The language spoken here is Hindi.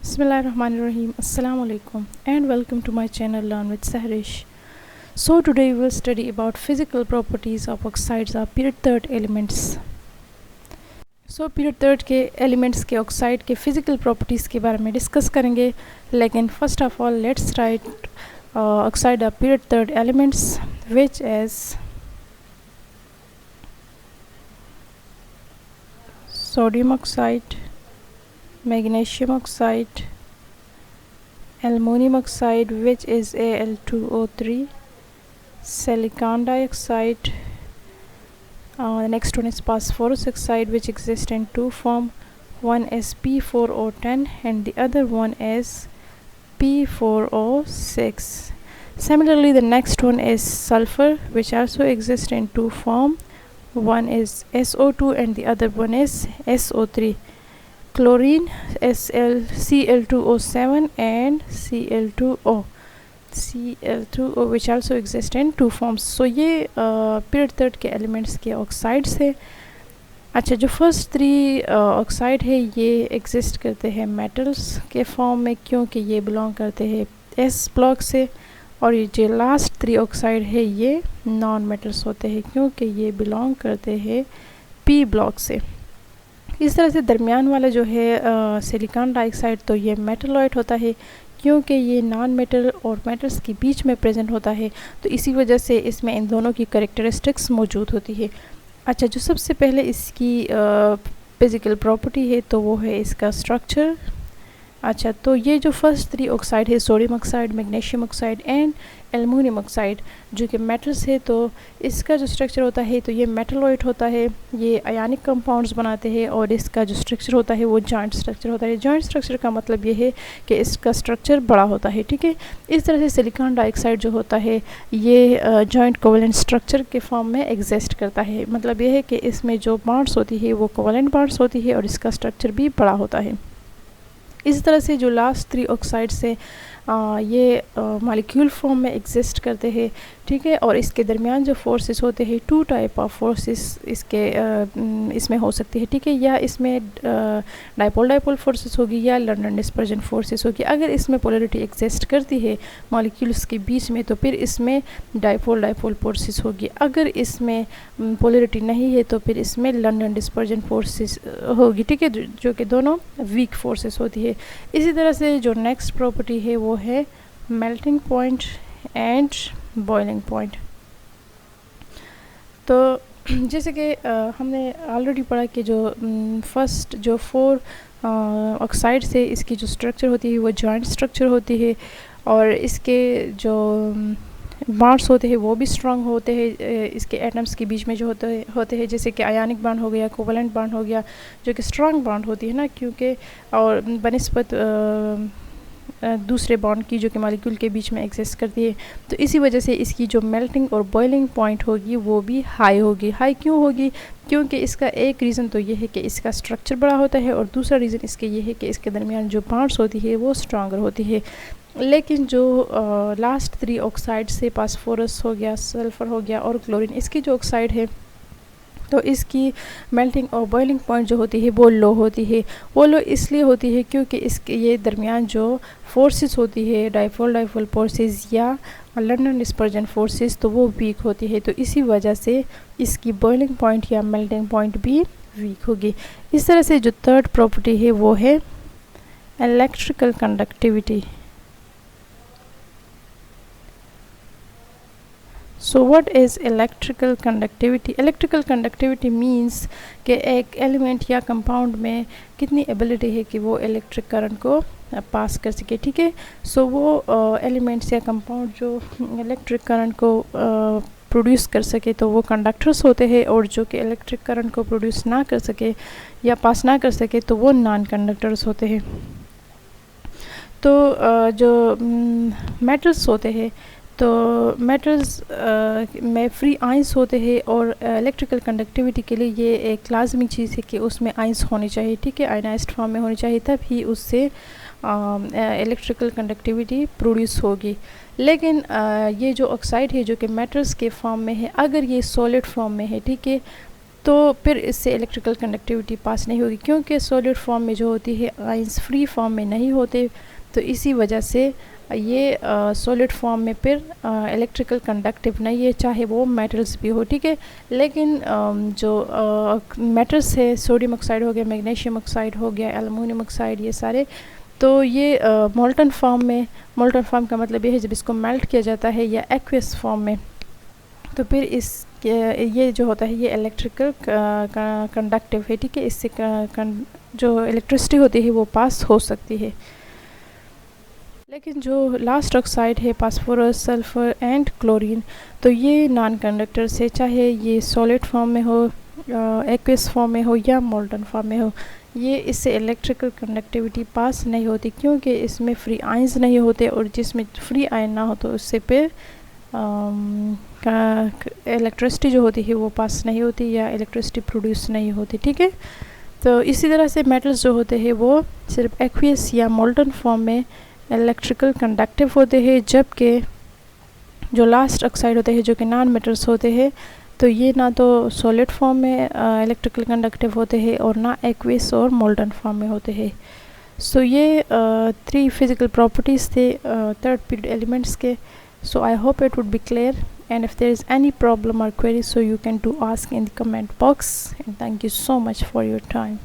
Bismillahirrahmanirrahim. Assalamu alaikum and welcome to my channel Learn with Sahrish. So today we will study about physical properties of oxides or period third elements. So period third के elements के oxide के physical properties के बारे में discuss करेंगे. लेकिन first of all let's write oxide of period third elements which is sodium oxide, magnesium oxide, aluminum oxide which is Al2O3, silicon dioxide, the next one is phosphorus oxide which exists in two form. One is P4O10 and the other one is P4O6. Similarly the next one is sulfur which also exists in two form. One is SO2 and the other one is SO3. Chlorine Cl2O7 and Cl2O which also exist in two forms. So ये period third के elements के oxides है. अच्छा, जो फर्स्ट थ्री ऑक्साइड है ये एग्जिस्ट करते हैं मेटल्स के फॉर्म में क्योंकि ये बिलोंग करते हैं एस ब्लॉक से, और ये जो लास्ट थ्री ऑक्साइड है ये नॉन मेटल्स होते हैं क्योंकि ये बिलोंग करते हैं पी ब्लॉक से. इस तरह से दरमियान वाला जो है सिलिकॉन डाइऑक्साइड तो ये मेटलॉइड होता है क्योंकि ये नॉन मेटल और मेटल्स के बीच में प्रेजेंट होता है, तो इसी वजह से इसमें इन दोनों की कैरेक्टरिस्टिक्स मौजूद होती है. अच्छा, जो सबसे पहले इसकी फिज़िकल प्रॉपर्टी है तो वो है इसका स्ट्रक्चर. अच्छा, तो ये जो फर्स्ट थ्री ऑक्साइड है sodium oxide, magnesium oxide and aluminium oxide जो कि मेटल्स है, तो इसका जो स्ट्रक्चर होता है तो ये मेटलॉइड होता है. ये आयनिक कंपाउंड्स बनाते हैं और इसका जो स्ट्रक्चर होता है वो जॉइंट स्ट्रक्चर होता है. जॉइंट स्ट्रक्चर का मतलब ये है कि इसका स्ट्रक्चर बड़ा होता है. ठीक है, इस तरह से सिलिकॉन डाइऑक्साइड जो होता है ये जॉइंट कोवेलेंट स्ट्रक्चर के फॉर्म में एग्जिस्ट करता है. मतलब ये है कि इसमें जो बॉन्ड्स होती है वो कोवेलेंट बॉन्ड्स होती है और इसका स्ट्रक्चर भी बड़ा होता है. इस तरह से जो लास्ट थ्री ऑक्साइड्स है ये मॉलिक्यूल फॉर्म में एग्जिस्ट करते हैं. ठीक है, और इसके दरमियान जो फोर्सेस होते हैं टू टाइप ऑफ फोर्सेस इसमें हो सकती है. ठीक है, या इसमें डाइपोल फोर्सेस होगी या लंडन डिस्पर्जन फोर्सेस होगी. अगर इसमें पोलरिटी एग्जिस्ट करती है मॉलिक्यूल्स के बीच में तो फिर इसमें डाइपोल फोर्सेस होगी. अगर इसमें पोलरिटी नहीं है तो फिर इसमें लंडन डिस्पर्जन फोर्सेस होगी. ठीक है, जो कि दोनों वीक फोर्सेस होती है. इसी तरह से जो नेक्स्ट प्रॉपर्टी है वो है melting point and boiling point. तो जैसे कि हमने ऑलरेडी पढ़ा कि जो फर्स्ट जो फोर ऑक्साइड से इसकी जो स्ट्रक्चर होती है वो जॉइंट स्ट्रक्चर होती है और इसके जो बॉन्ड्स होते हैं वो भी स्ट्रांग होते हैं. इसके एटम्स के बीच में जो होते हैं जैसे कि आयनिक बॉन्ड हो गया, कोवेलेंट बॉन्ड हो गया जो कि स्ट्रांग बॉन्ड होती है ना, क्योंकि और बनिस्बत दूसरे बॉन्ड की जो कि मॉलिक्यूल के बीच में एग्जिस्ट करती है. तो इसी वजह से इसकी जो मेल्टिंग और बॉइलिंग पॉइंट होगी वो भी हाई होगी. हाई क्यों होगी? क्योंकि इसका एक रीज़न तो ये है कि इसका स्ट्रक्चर बड़ा होता है और दूसरा रीज़न इसके ये है कि इसके दरमियान जो बॉन्ड्स होती है वो स्ट्रांगर होती है. लेकिन जो लास्ट थ्री ऑक्साइड से फास्फोरस हो गया, सल्फ़र हो गया और क्लोरीन, इसकी जो ऑक्साइड है तो इसकी मेल्टिंग और बॉइलिंग पॉइंट जो होती है वो लो होती है. वो लो इसलिए होती है क्योंकि इसके ये दरमियान जो फोर्सेस होती है डाइपोल फोर्सेस या लंडन डिस्पर्जन फोर्सेस तो वो वीक होती है. तो इसी वजह से इसकी बॉइलिंग पॉइंट या मेल्टिंग पॉइंट भी वीक होगी. इस तरह से जो थर्ड प्रॉपर्टी है वो है electrical conductivity. So what is electrical conductivity? Electrical conductivity means कि एक एलिमेंट या कंपाउंड में कितनी एबिलिटी है कि वो इलेक्ट्रिक करंट को पास कर सके. ठीक है, सो वो एलिमेंट्स या कंपाउंड जो इलेक्ट्रिक करंट को प्रोड्यूस कर सके तो वो कंडक्टर्स होते हैं, और जो कि इलेक्ट्रिक करंट को प्रोड्यूस ना कर सके या पास ना कर सके तो वो नॉन कंडक्टर्स होते हैं. तो जो मेटल्स होते हैं तो मेटल्स में फ्री आइंस होते हैं और इलेक्ट्रिकल कंडक्टिविटी के लिए ये एक लाजमी चीज़ है कि उसमें आइंस होनी चाहिए. ठीक है, आयनाइज्ड फॉर्म में होनी चाहिए, तब ही उससे इलेक्ट्रिकल कंडक्टिविटी प्रोड्यूस होगी. लेकिन ये जो ऑक्साइड है जो कि मेटल्स के फॉर्म में है, अगर ये सॉलिड फॉर्म में है, ठीक है, तो फिर इससे इलेक्ट्रिकल कंडक्टिविटी पास नहीं होगी, क्योंकि सॉलिड फॉर्म में जो होती है आयंस फ्री फॉर्म में नहीं होते, तो इसी वजह से ये सॉलिड फॉर्म में फिर इलेक्ट्रिकल कंडक्टिव नहीं है, चाहे वो मेटल्स भी हो, ठीक है। लेकिन जो मेटल्स है, सोडियम ऑक्साइड हो गया, मैग्नीशियम ऑक्साइड हो गया, एल्युमिनियम ऑक्साइड, ये सारे, तो ये मोल्टन फॉर्म में, मोल्टन फॉर्म का मतलब ये है जब इसको मेल्ट किया जाता है या एक्वियस फॉर्म में, तो फिर इस ये जो होता है ये इलेक्ट्रिकल कंडक्टिव है, ठीक है। इससे जो इलेक्ट्रिसिटी होती है वो पास हो सकती है। लेकिन जो लास्ट ऑक्साइड है, फास्फोरस, सल्फ़र एंड क्लोरीन, तो ये नॉन कंडक्टर्स है, चाहे ये सॉलिड फॉर्म में हो, एक्वियस फॉर्म में हो या मोल्टन फॉर्म में हो, ये इससे इलेक्ट्रिकल कंडक्टिविटी पास नहीं होती, क्योंकि इसमें फ्री आयंस नहीं होते, और जिसमें फ्री आयन ना हो तो उससे फिर इलेक्ट्रिसिटी जो होती है वो पास नहीं होती या इलेक्ट्रिसिटी प्रोड्यूस नहीं होती, ठीक है। तो इसी तरह से मेटल्स जो होते हैं वो सिर्फ एक्वियस या मोल्टन फॉर्म में इलेक्ट्रिकल कंडक्टिव होते हैं, जबकि जो लास्ट ऑक्साइड होते हैं जो कि नॉन मेटल्स होते हैं, तो ये ना तो सॉलिड फॉर्म में इलेक्ट्रिकल कंडक्टिव होते हैं और ना एक्वियस और मोल्टन फॉर्म में होते हैं। सो ये 3 फिजिकल प्रॉपर्टीज़ थे थर्ड पीरियड एलिमेंट्स के। So I hope it would be clear, and if there is any problem or query, so you can do ask in the comment box, and thank you so much for your time.